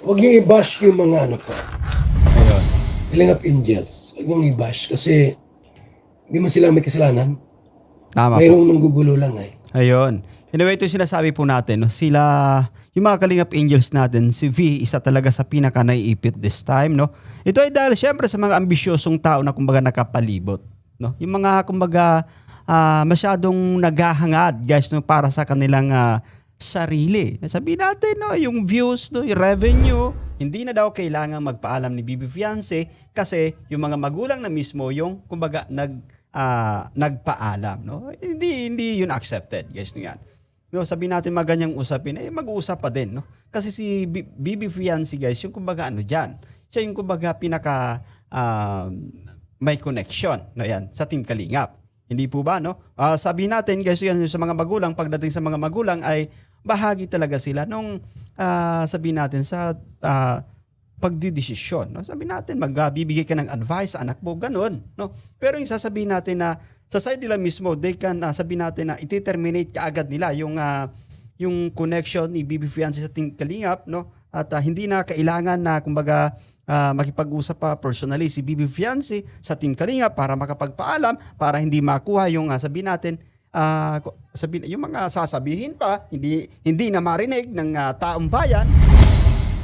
Huwag niyo i-bash yung mga ano po, Ayun. Kalingap Angels. Huwag niyo i-bash kasi hindi mo sila may kasalanan. Tama po. Mayroong nanggugulo lang eh. Ayun. Anyway, ito yung sinasabi po natin. No? Sila, yung mga Kalingap Angels natin, si V, isa talaga sa pinaka-naiipit this time. No? Ito ay dahil syempre sa mga ambisyosong tao na kumbaga nakapalibot. No? Yung mga kumbaga masyadong naghahangad guys no, para sa kanilang sarili. Sabihin natin, no, yung views, no, yung revenue, hindi na daw kailangan magpaalam ni Bibi Fiance kasi yung mga magulang na mismo yung kumbaga nagpaalam, no? Hindi yun accepted, guys, no yan. No, sabi natin maganyang usapin, mag-uusap pa din, no? Kasi si Bibi Fiance, guys, yung kumbaga ano diyan. Siya yung kumbaga pinaka may connection, no yan, sa Team Kalingap. Hindi po ba, no? Sabi natin, guys, yan sa mga magulang, pagdating sa mga magulang ay bahagi talaga sila nung sabi natin sa pagdidesisyon, no? Sabi natin magbibigay ka ng advice sa anak mo, ganun, no? Pero yung sasabihin natin na sa side nila mismo, they can sabi natin na i-terminate kaagad nila yung connection ni Bibi Fiance sa Team Kalingap, no? At hindi na kailangan na kumbaga makipag-usap pa personally si Bibi Fiance sa Team Kalingap para makapagpaalam, para hindi makuha yung sabihin natin yung mga sasabihin pa, hindi na marinig ng taong bayan.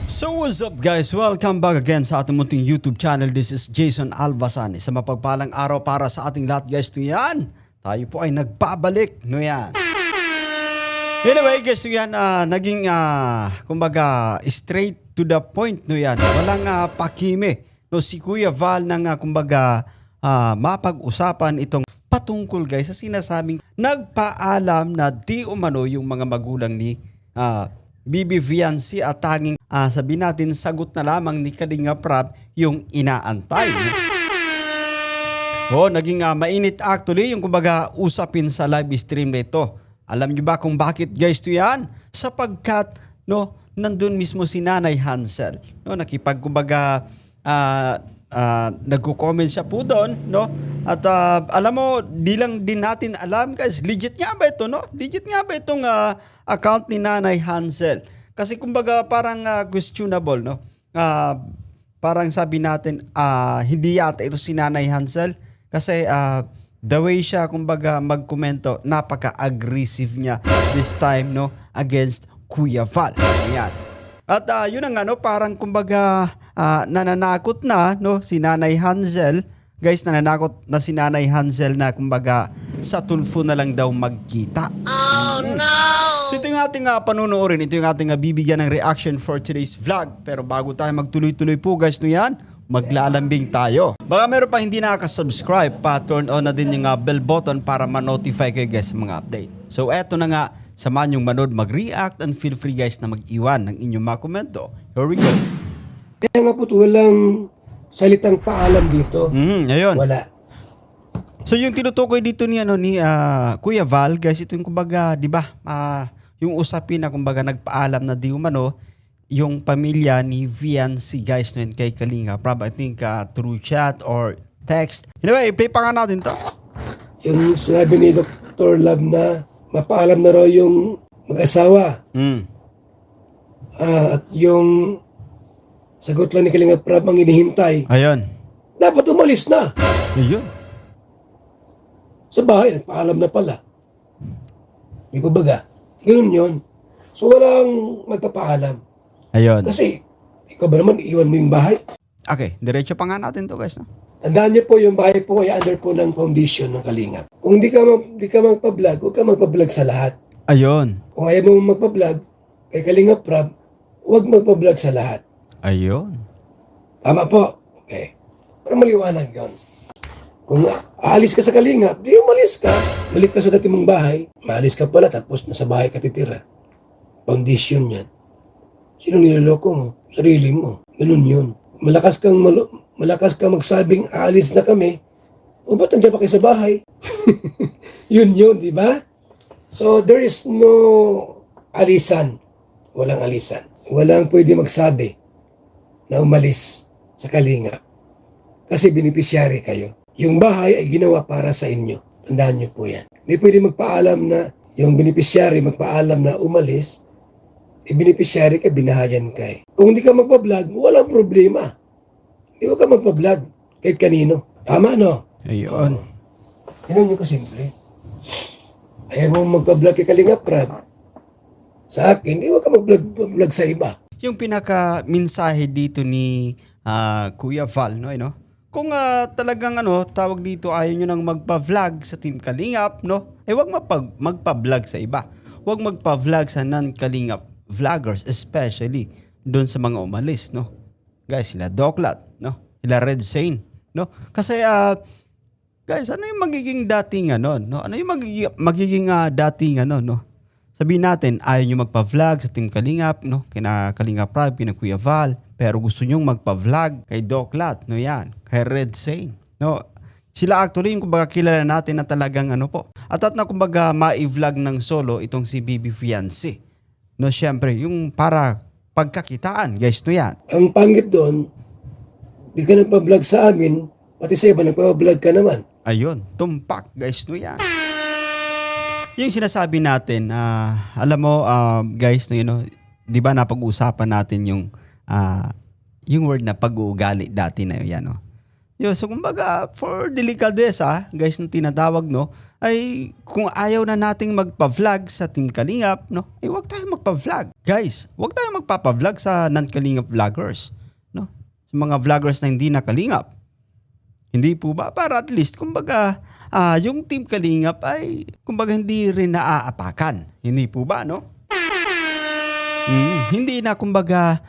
So what's up guys? Welcome back again sa ating munting YouTube channel. This is Jason Albasan. Sa mapagpalang araw para sa ating lahat guys. No yan, tayo po ay nagbabalik. No yan. Anyway guys, no yan, naging kumbaga straight to the point. No yan, walang pakime. No, si Kuya Val nang kumbaga mapag-usapan itong patungkol guys sa sinasabing nagpaalam na di umano yung mga magulang ni Bibi Fiance at tanging sabi natin sagot na lamang ni Kalingap Rab yung inaantay. Naging mainit actually yung kumbaga usapin sa live stream na ito. Alam niyo ba kung bakit guys to yan? Sapagkat no, nandun mismo si Nanay Hansel. No, nakipag kumbaga nagko-comment siya po doon, no? At alam mo, di lang din natin alam guys, legit nga ba ito, no? Legit nga ba itong account ni Nanay Hansel? Kasi kumbaga parang questionable, no? Parang sabi natin, hindi yata ito si Nanay Hansel kasi the way siya kumbaga magkomento, napaka-aggressive niya this time, no? Against Kuya Val. Ayan. At yun ang ano, parang kumbaga nananakot na no si Nanay Hansel. Guys, nananakot na si Nanay Hansel na kumbaga sa tulfo na lang daw magkita. Oh no! So ito yung ating panunuorin, ito yung ating bibigyan ng reaction for today's vlog. Pero bago tayo magtuloy-tuloy po guys no yan, maglalambing tayo. Baka meron pa hindi nakaka-subscribe, pa-turn on na din yung bell button para ma-notify kayo guys sa mga update. So eto na nga, samahan yung manood mag-react and feel free guys na mag-iwan ng inyong mga komento. Here we go. Kaya nga po walang salitang paalam dito. Ayun. Wala. So yung tinutukoy dito ni Kuya Val, guys, ito yung kumbaga, 'di ba? Yung usapin na kumbaga nagpaalam na di umano yung pamilya ni Fiance guys no kay Kalingap Rab. I think through chat or text. Anyway, play pa nga natin 'to. Yung sinabi ni Dr. Love na mapaalam na raw yung mag-asawa. At yung sagot lang ni Kalingap Rab ang hinihintay. Ayun. Dapat umalis na. Ayun. Sa bahay, nagpaalam na pala. May babaga. Ganun yun. So walang magpapaalam. Ayun. Kasi, ikaw ba naman, iwan mo yung bahay? Okay, diretso pa nga natin 'to guys, no? Tandaan niyo po, yung bahay po ay under po ng foundation ng Kalingap. Kung di ka magpa-vlog, huwag ka magpa-vlog sa lahat. Ayun. Kung ayaw mo magpa-vlog, kay Kalingap Rab, huwag magpa-vlog sa lahat. Ayun. Tama po. Okay. Para maliwanag yun. Kung aalis ka sa Kalingap, di umalis ka. Balik ka sa dati mong bahay. Maalis ka pala, tapos nasa bahay ka titira. Foundation yan. Sino niloloko mo? Sarili mo. Ganun yun. Malakas kang magsabing aalis na kami. O ba't nandiyan pa kayo sa bahay? Yun, di ba? So, there is no alisan. Walang alisan. Walang pwede magsabi na umalis sa Kalingap. Kasi beneficiary kayo. Yung bahay ay ginawa para sa inyo. Tandaan niyo po yan. Hindi pwede magpaalam na yung beneficiary magpaalam na umalis beneficiary ka, binahayan ka eh. Kung hindi ka magpa-vlog, walang problema. Hindi ka magpa-vlog kahit kanino. Tama, no? Ayun. Ganun yung kasimple. Ayaw mo magpa-vlog kay Kalinga Prab. Sa akin, hindi ka mag-vlog sa iba. Yung pinaka-mensahe dito ni Kuya Val, no, no? Kung talagang tawag dito, ayaw nyo nang magpa-vlog sa Team Kalingap, no? Wag magpa-vlog sa iba. Wag magpa-vlog sa non-Kalingap vloggers, especially doon sa mga umalis, no? Guys, sila Doklat, no? Sila Red Sane, no? Kasi guys, ano yung magiging dating no? Ano yung magiging dating no? Sabihin natin, ayaw nyo magpa-vlog sa Team Kalingap, no? Kina Kalingap Prab, kina Kuya Val, pero gusto nyong magpa-vlog kay Doklat, no yan, kay Red Sane, no? Sila actually yung kumbaga kilala natin na talagang po. At na kumbaga ma-vlog ng solo itong si Bibi Fiancé. No, syempre, yung para pagkakitaan, guys, no yan. Ang pangit doon, di ka nagpa-vlog sa amin, pati sa iba nagpa-vlog ka naman. Ayun, tumpak, guys, no yan. Yung sinasabi natin, alam mo, guys, no, di ba napag-uusapan natin yung word na pag-uugali dati na yan, no? So kumbaga, for delicadeza, guys, na tinatawag, no, ay kung ayaw na nating magpa-vlog sa Team Kalingap, no, ay wag tayong magpa-vlog. Guys, wag tayong magpapa-vlog sa non-Kalingap vloggers, no? Sa mga vloggers na hindi na Kalingap. Hindi po ba? Para at least, kumbaga, yung Team Kalingap ay, kumbaga, hindi rin naaapakan. Hindi po ba, no? Hindi na, kumbaga,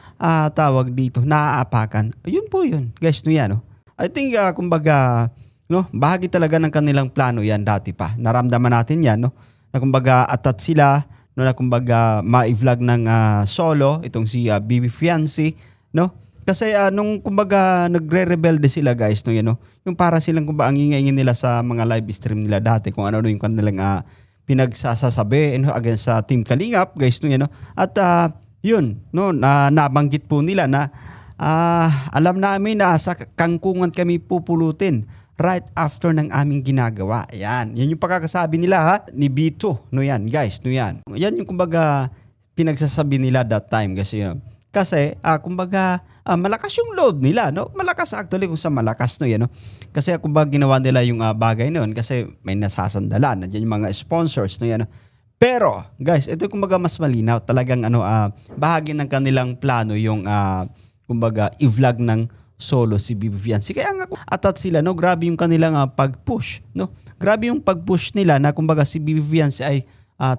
tawag dito, naaapakan. Yun po yun, guys, no yan, no? I think, kumbaga, no, bahagi talaga ng kanilang plano yan dati pa. Naramdaman natin yan, no? Na kumbaga, atat sila, no, na kumbaga, ma-vlog ng solo, itong si Bibi Fiancé, no? Kasi nung kumbaga nagre-rebelde sila, guys, no, yan, no? Yung para silang kumbaga ang ingay nila sa mga live stream nila dati, kung ano yung kanilang pinagsasabi, no, against sa Team Kalingap, guys, no, yan, no? At yun, no, nabanggit po nila na alam namin na sa kangkungan kami pupulutin right after ng aming ginagawa. Yan yung pagkakasabi nila, ha, ni Bito, no, yan, guys, no, yan. Yan yung kumbaga pinagsasabi nila that time, kasi yun. Kasi, kumbaga, malakas yung load nila, no? Malakas actually kung sa malakas, no, yan, no? Kasi, kumbaga, ginawa nila yung bagay na yun kasi may nasasandalan. Nandiyan yung mga sponsors, no, yan, no? Pero, guys, ito yung kumbaga mas malinaw. Talagang, bahagi ng kanilang plano yung, kumbaga, i-vlog ng solo si Bibi Fiancé. Kaya nga, atat sila, no? Grabe yung kanilang pag-push, no? Grabe yung pag-push nila na, kumbaga, si Bibi Fiancé ay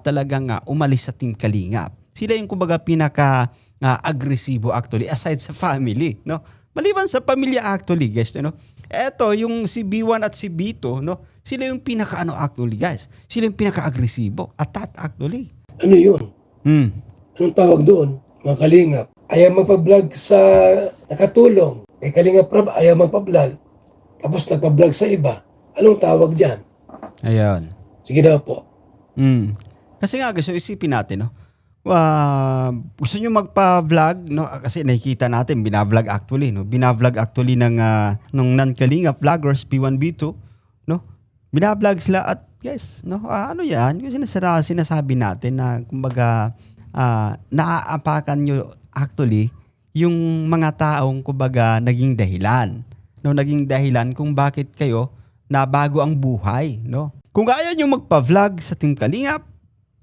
talagang umalis sa Team Kalingap. Sila yung, kumbaga, agresibo actually aside sa family, no? Maliban sa pamilya actually, guys, no? Eto yung si B1 at si B2, no? Sila yung pinaka actually, guys. Sila yung pinaka-agresibo. Atat actually. Ano yun? Anong tawag doon? Mga Kalingap. Ayaw magpa-vlog sa nakatulong. Kay Kalingap Prab, ayaw magpa-vlog. Tapos nagpa-vlog sa iba. Anong tawag dyan? Ayan. Sige daw po. Kasi nga, guys, so isipin natin, no? Gusto nyo magpa-vlog, no? Kasi nakikita natin bina-vlog actually, no? Bina-vlog actually ng non-Kalingap vloggers B1 B2, no? Bina-vlog sila at guys, no? Ano 'yan? Kasi sinasabi natin na kumbaga naaapakan nyo actually yung mga taong kumbaga naging dahilan, no? Naging dahilan kung bakit kayo nabago ang buhay, no? Kung ayaw nyo magpa-vlog sa Team Kalingap,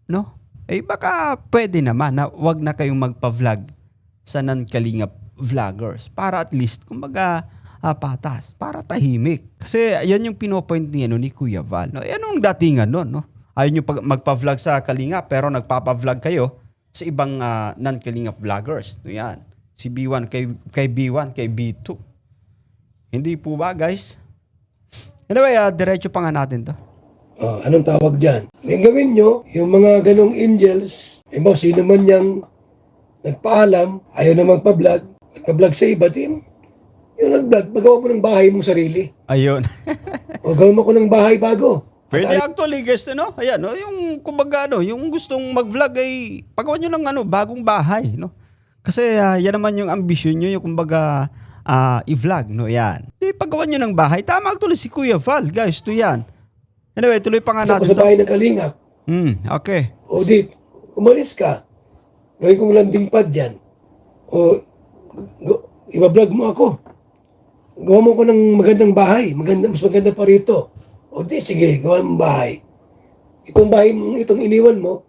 no? Baka pwede naman na wag na kayong magpa-vlog sa non-Kalingap vloggers para at least, kumbaga, patas, para tahimik. Kasi yan yung pinopoint ni Kuya Val. No? Anong datingan nun, no? Ayaw nyo magpa-vlog sa Kalingap pero nagpapa-vlog kayo sa ibang non-Kalingap vloggers. No, yan. Si B1 kay B1, kay B2. Hindi po ba, guys? Anyway, diretso pa nga natin to. Anong tawag dyan? May gawin nyo, yung mga ganong angels, sino man niyang nagpaalam, ayaw na magpa-vlog, nagpa-vlog sa iba din. Yung nag-vlog, magawa mo ng bahay mong sarili. Ayun. O gawin mo ko ng bahay bago. Pwede actually, guys, no? Ayan, no? Yung kumbaga, yung gustong mag-vlog ay pagawa nyo ng bagong bahay, no? Kasi yan naman yung ambisyon nyo, yung kumbaga i-vlog, no? Yan. Pagawa nyo ng bahay. Tama actually si Kuya Val, guys, to yan. Anyway, tuloy pa nga natin sa bahay ng Kalingap. Okay. O di, umalis ka. gawin kong landing pad dyan. O, ibablog mo ako. Gawa mo ko ng magandang bahay. Mas maganda pa rito. O di, sige, gawa mo bahay. Itong bahay mo, itong iniwan mo,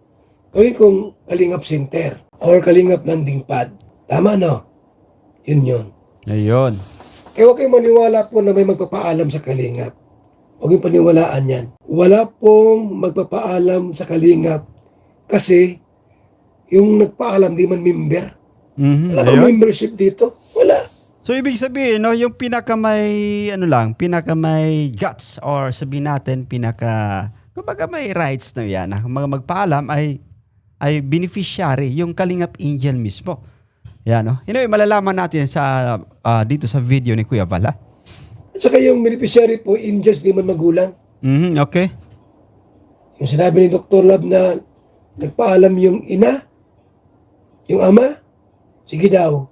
gawin kong Kalingap Center or Kalingap Landing Pad. Tama, no? Yun. Ayun. Kaya huwag kayong maniwala po na may magpapaalam sa Kalingap. Huwag yung paniwalaan yan. Wala pong magpapaalam sa Kalingap kasi yung nagpaalam di man member. Wala kang Ayun. membership dito. Wala. So ibig sabihin, no, yung pinakamay pinakamay guts or sabihin natin kumbaga may rights na yan. Mga magpaalam ay beneficiary, yung Kalingap Angel mismo. Yan, no. Anyway, malalaman natin sa dito sa video ni Kuya Val. At saka yung beneficiary po, angels di man magulang. Okay. Yung sinabi ni Dr. Love na nagpaalam yung ina, yung ama, sige daw,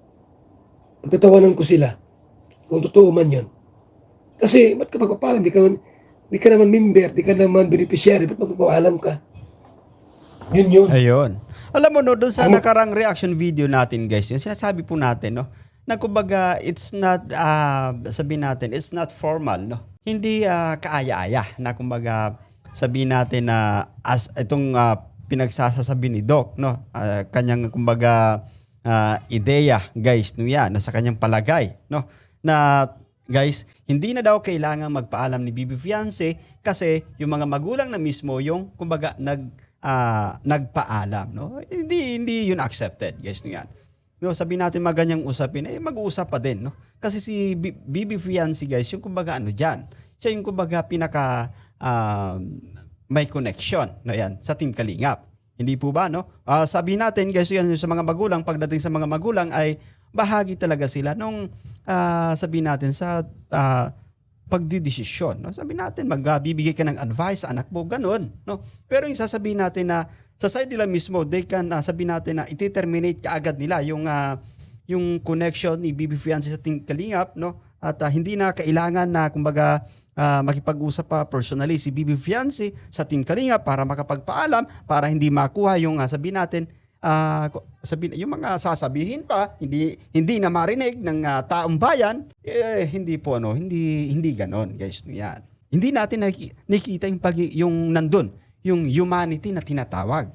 pagtatawanan ko sila. Kung totoo man yun. Kasi, ba't ka magpapaalam? Di ka naman member, di ka naman beneficiary, ba't magpapaalam ka? Yun. Ayun. Alam mo, no, doon sa nakarang reaction video natin, guys, yung sinasabi po natin, no, na kumbaga, it's not, sabihin natin, it's not formal, no? Hindi kaaya-aya na kumbaga, sabihin natin na as itong pinagsasasabi ni Doc, no, kanyang kumbaga ideya, guys, no, yan, na sa kanyang palagay, no, na guys, hindi na daw kailangan magpaalam ni Bibi Fiance kasi yung mga magulang na mismo yung kumbaga nagpaalam, no? Hindi yun accepted, guys, no, yan. No, sabihin natin maganyang usapin, mag-uusap pa din, no? Kasi si Bibi Fiance, guys, yung kumbaga ano diyan. Siya yung kumbaga pinaka may connection, no, yan, sa Team Kalingap. Hindi po ba, no? Sabihin natin, guys, yan sa mga magulang, pagdating sa mga magulang ay bahagi talaga sila nung sabihin natin sa pagdidesisyon, no? Sabihin natin magbibigay ka ng advice sa anak mo, ganun, no? Pero yung sasabihin natin na sa side nila mismo, they can sabihin natin na i-terminate kaagad nila yung connection ni Bibi Fiance sa Team Kalingap, no? At hindi na kailangan na kumbaga makipag-usap pa personally si Bibi Fiance sa Team Kalingap para makapagpaalam, para hindi makuha yung sabihin natin yung mga sasabihin pa, hindi na marinig ng taong bayan, hindi po hindi ganon, guys, no, yan. Hindi natin nakikita yung nandun, yung humanity na tinatawag.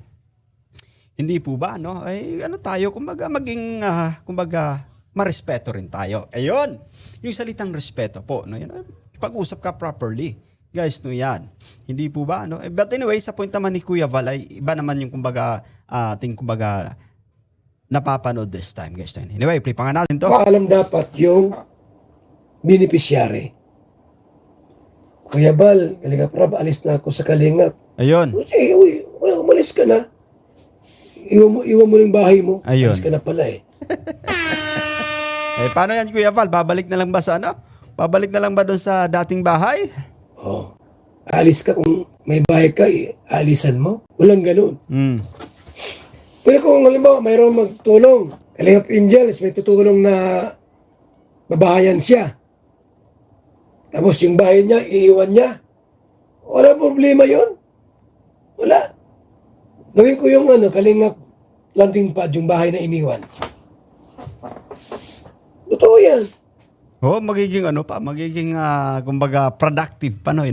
Hindi po ba, no? Ay ano tayo, kumbaga maging kumbaga marespeto rin tayo. Ayun. Yung salitang respeto po, no? Yan, pag-usap ka properly. Guys, no, yan. Hindi po ba, no? But anyway, sa point naman ni Kuya Val ay iba naman yung kumbaga kumbaga napapanood this time, guys. Anyway, play pa nga natin to. Paalam dapat yung beneficiary. Kuya Val, Kalingap Rob, alis na ako sa Kalingap. Ayun. Sige, umalis ka na. Iwan mo yung bahay mo. Ayun. Alis ka na pala eh. Paano yan, Kuya Val? Babalik na lang ba sa ano? Babalik na lang ba doon sa dating bahay? Oh. Alis ka kung may bahay ka, alisan mo. Walang ganun. Pero kung halimbawa, mayroong magtulong, Kalingap Angels, may tutulong na babahayan siya. Tapos yung bahay niya, iiwan niya. Wala problema yon. Wala. Gawin ko yung Kalingap Landing Pad, yung bahay na iniwan. Totoo yan. Magiging kumbaga productive pa, no,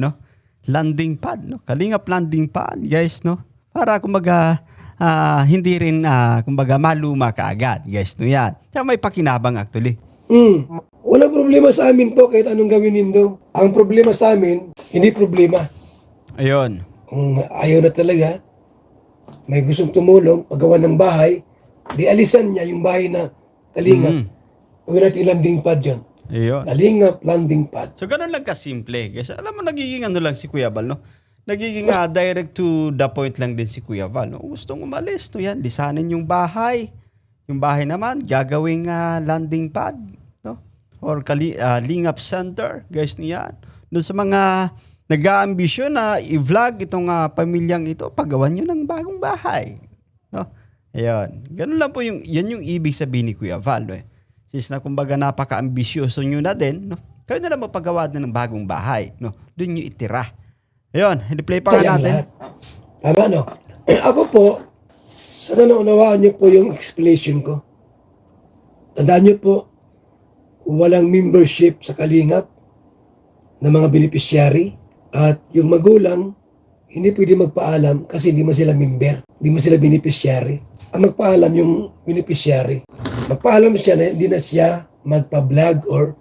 landing pad, no? Kalingap landing pad, guys, no? Para kumbaga hindi rin kumbaga maluma kaagad, guys, no, yan. Tsaka may pakinabang actually. Wala problema sa amin po kahit anong gawin nindo. Ang problema sa amin, hindi problema. Ayun. Kung ayaw na talaga, may gustong tumulong, paggawa ng bahay, di alisan niya yung bahay na Kalingap. Huwag natin landing pad yun. Ayun. Kalingap landing pad. So, ganun lang kasimple. Kasi alam mo, nagiging lang si Kuya Val, no? Nagiging direct to the point lang din si Kuya Val, no? Gustong umalis, no, yan. Lisanin yung bahay. Yung bahay naman, gagawing landing pad, no? Or Kalingap Center, guys, niyan. Doon sa mga nag-aambisyon na i-vlog itong pamilyang ito, paggawan nyo ng bagong bahay, no? Ayun. Ganun lang po yan yung ibig sabihin ni Kuya Val, no? Since na kumbaga napaka-ambisyoso nyo na din, no? Kayo na lang mapagawa na ng bagong bahay, no? Doon nyo itira. Ayun, i-play pa nga natin. Tama, no? Ako po, Sana naunawaan niyo po yung explanation ko. Tandaan niyo po, walang membership sa Kalingap ng mga beneficiary at yung magulang hindi pwede magpaalam kasi hindi mo sila member, hindi mo sila beneficiary. Ang magpaalam yung beneficiary. Magpaalam siya na hindi na siya magpa-vlog or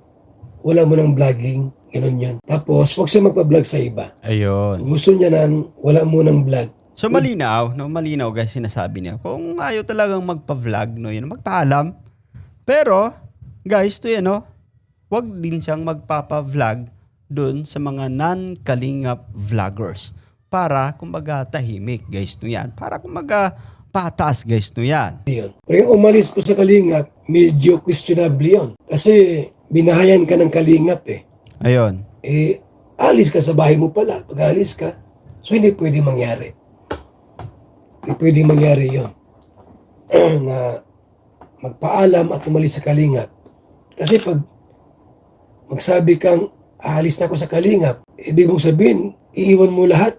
wala mo ng vlogging. Ganun yan. Tapos, huwag siya magpa-vlog sa iba. Ayun. Kung gusto niya nang wala mo ng vlog. So malinaw, no? Malinaw guys sinasabi niya. Kung ayaw talagang magpa-vlog, no, yun, magpaalam. Pero, guys, to yan, no? Huwag din siyang magpapa-vlog dun sa mga non-kalingap vloggers. Para, kumbaga, tahimik, guys, no yan. Para, kumbaga, patas, guys, no yan. Yun. Pero yung umalis po sa Kalingap, medyo questionable yun. Kasi, binahayan ka ng Kalingap eh. Ayun. Alis ka sa bahay mo pala. Pag alis ka, so hindi pwede mangyari. Hindi pwede mangyari yun. Na magpaalam at umalis sa Kalingap. Kasi pag magsabi kang aalis na ako sa Kalingap, ibig mong sabihin, iiwan mo lahat.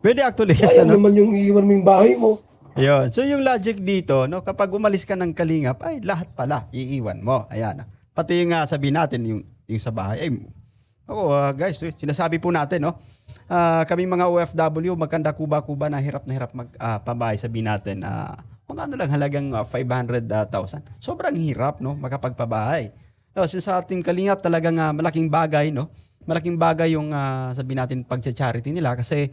Pwede actually. Sayang naman yung iiwan mo yung bahay mo. Ayun. So yung logic dito, no, kapag umalis ka ng Kalingap, ay lahat pala iiwan mo. Ayan. Pati yung sabihin natin, yung sa bahay. Ay, ako guys, sinasabi po natin, no, kami mga OFW, magkanda kuba-kuba na hirap magpabahay. Sabihin natin, mga ano lang, halagang 500,000. Sobrang hirap, no, makapagpabahay. No, sa ating Kalingap, talagang malaking bagay, no, malaking bagay yung sabihin natin pag-charity nila kasi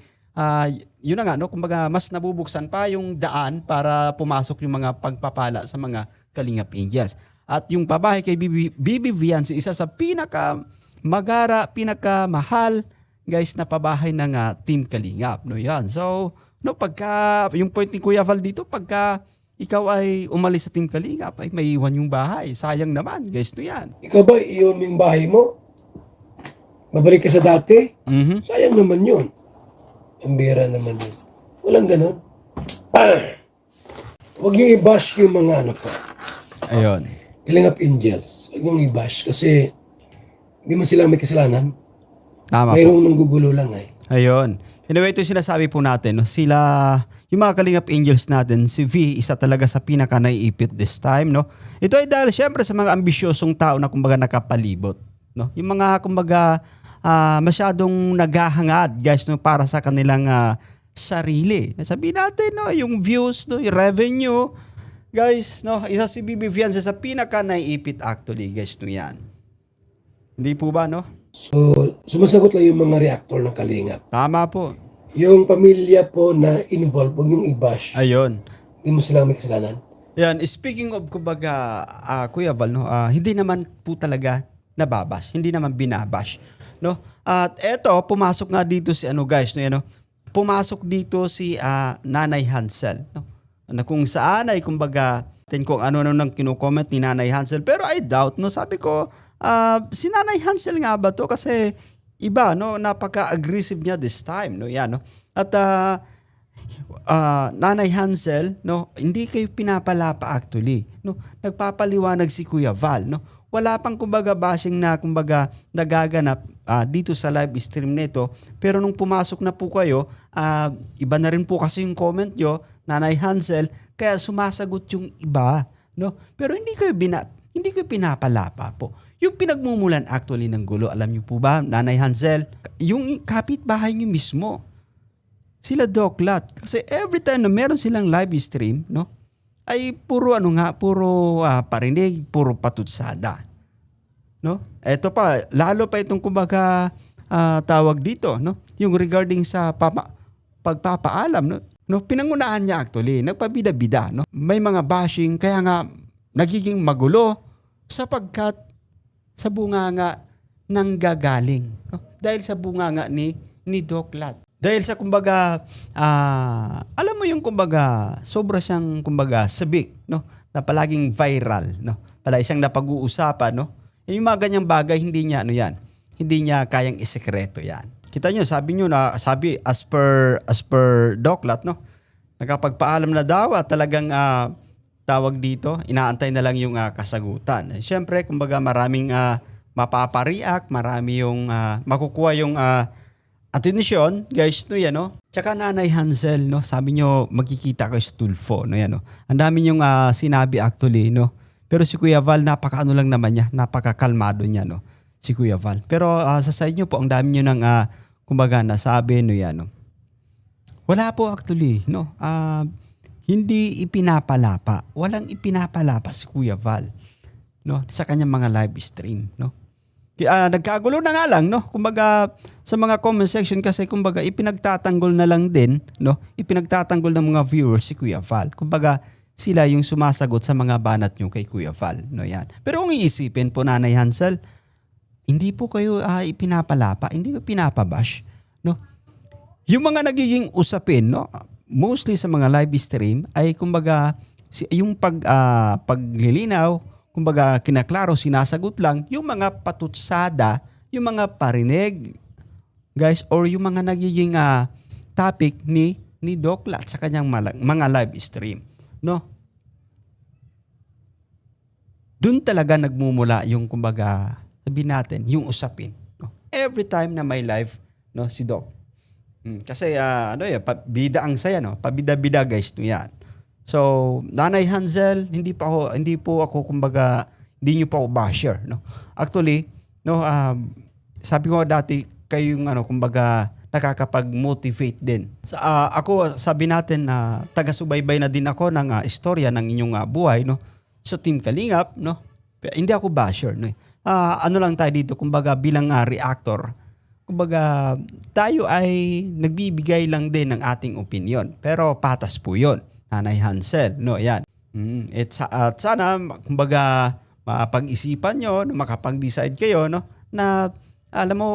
yun na nga, no, kumbaga mas nabubuksan pa yung daan para pumasok yung mga pagpapala sa mga Kalingap Angels. At yung pabahay kay Bibi Viancy, isa sa pinakamahal, guys, na pabahay ng Team Kalingap. No, yan. So, no, pagka, yung point ni Kuya Val dito, pagka ikaw ay umalis sa Team Kalingap, ay may iwan yung bahay. Sayang naman, guys, no yan. Ikaw ba, iyon mo yung bahay mo? Babalik ka sa dati? Sayang naman yun. Ang bira naman yun. Walang ganun. Huwag niyo i-bash yung mga ano po. Ayun. Kalingap Angels. Huwag niyong i-bash kasi hindi mo sila may kasalanan. Tama po. Mayroong nanggugulo lang eh. Ayun. Anyway, ito yung sinasabi po natin, no? Sila, yung mga Kalingap Angels natin, si V, isa talaga sa pinaka-naiipit this time, no? Ito ay dahil syempre sa mga ambisyosong tao na kumbaga nakapalibot, no? Yung mga kumbaga masyadong naghahangad, guys, no, para sa kanilang sarili. Sabihin natin, no, yung views, no, yung revenue, guys, no, isa si Bibi Viancy sa pinaka-naiipit actually, guys, no yan. Hindi po ba, no? So, sumasagot lang yung mga reactor ng Kalingap. Tama po. Yung pamilya po na involved, huwag yung i-bash. Ayun. Hindi mo sila may kasalanan. Yan, speaking of kumbaga, Kuya Val, no, hindi naman po talaga nababash, hindi naman binabash, no? At eto, pumasok nga dito si ano, guys, no, yan, no? Pumasok dito si Nanay Hansel, no? Na kung saan ay kumbaga, kung ano nang kino-comment ni Nanay Hansel, pero I doubt, no, sabi ko, si Nanay Hansel nga ba to? Kasi iba, no, napaka-aggressive niya this time, no, yan, no? At Nanay Hansel, no, hindi kayo pinapalapa actually, no. Nagpapaliwanag si Kuya Val, no. Wala pang kumbaga bashing na kumbaga nagaganap dito sa live stream nito, pero nung pumasok na po kayo, iba na rin po kasi yung comment nyo, Nanay Hansel, kaya sumasagot yung iba, no. Pero hindi kayo pinapalapa po. Yung pinagmumulan actually ng gulo, alam niyo po ba, Nanay Hansel, yung kapitbahay niyo mismo. Sila Doklat. Kasi every time na meron silang live stream, no, ay puro parinig, puro patutsada. No? Ito pa, lalo pa itong kumbaga tawag dito, no? Yung regarding sa pagpapaalam, no? No, pinangunahan niya actually, nagpabida-bida, no? May mga bashing, kaya nga nagiging magulo sapagkat sa bunganga nang gagaling, no? Dahil sa bunganga ni Doklat. Dahil sa kumbaga, alam mo yung kumbaga, sobra siyang kumbaga sabik, no? Na palaging viral, no? Palagi siyang napag-uusapan, no? Yung mga ganyang bagay, hindi niya, ano yan, hindi niya kayang isekreto yan. Kita nyo, sabi as per Doklat, no? Nakapagpaalam na daw at talagang tawag dito, inaantay na lang yung kasagutan. Siyempre, kumbaga maraming mapapareact, marami yung makukuha yung atensyon, guys, no yan, no? Tsaka Nanay Hansel, no? Sabi nyo, magkikita kayo sa Tulfo, no yan, no? Ang dami nyong sinabi actually, no? Pero si Kuya Val, napakaano lang naman niya, napakakalmado niya, no? Si Kuya Val. Pero sa side nyo po, ang dami nyo ng, kumbaga, nasabi, no yan, no? Wala po actually, no? Hindi ipinapalapa. Walang ipinapalapa si Kuya Val, no? Sa kanyang mga live stream, no? Nagkagulo na nga lang, no? Kumbaga, sa mga comment section kasi, kumbaga, ipinagtatanggol na lang din, no? Ipinagtatanggol ng mga viewers si Kuya Val. Kumbaga, sila yung sumasagot sa mga banat nyo kay Kuya Val, no? Yan. Pero kung iisipin po, Nanay Hansel, hindi po kayo ipinapalapa, hindi po pinapabash, no? Yung mga nagiging usapin, no? Mostly sa mga live stream, ay kumbaga, yung paglilinaw, kumbaga kinaklaro, sinasagot lang yung mga patutsada, yung mga parinig, guys, or yung mga nagiging topic ni Doc Lat sa kanyang mga live stream, no? Doon talaga nagmumula yung kumbaga, sabihin natin, yung usapin, no? Every time na may live, no, si Doc. Kasi bida ang saya, no? Pabida-bida, guys, no yan. So, Nanay Hansel, hindi po ako kumbaga, hindi niyo pa ako basher, no. Actually, no, sabi ko dati kayong kumbaga nakakapag-motivate din. Ako sabi natin na taga-subaybay na din ako ng istorya ng inyong buhay, no, sa Team Kalingap, no. Pero hindi ako basher, no. Ano lang tayo dito, kumbaga bilang reactor, kumbaga tayo ay nagbibigay lang din ng ating opinion. Pero patas po 'yon. Nanay Hansel, no, yan. At sana, kumbaga, mapag-isipan nyo, no, makapag-decide kayo, no, na, alam mo,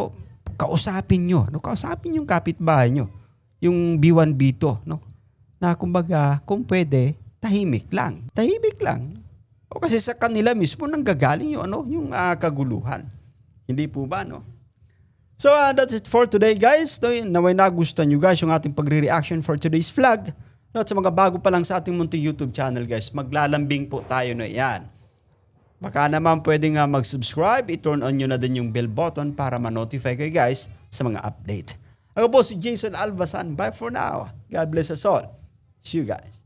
kausapin nyo, no, kausapin yung kapitbahay nyo, yung B1, B2, no, na, kumbaga, kung pwede, tahimik lang. Tahimik lang. O kasi sa kanila mismo nanggagaling yung kaguluhan. Hindi po ba, no? So, that's it for today, guys. No, naway nagustuhan nyo, guys, yung ating pagre-reaction for today's vlog. No, at sa mga bago pa lang sa ating munting YouTube channel, guys, maglalambing po tayo na yan. Baka naman pwede nga mag-subscribe, i-turn on nyo na din yung bell button para ma-notify kayo, guys, sa mga update. Ako po si Jason Albasan. Bye for now. God bless us all. See you, guys.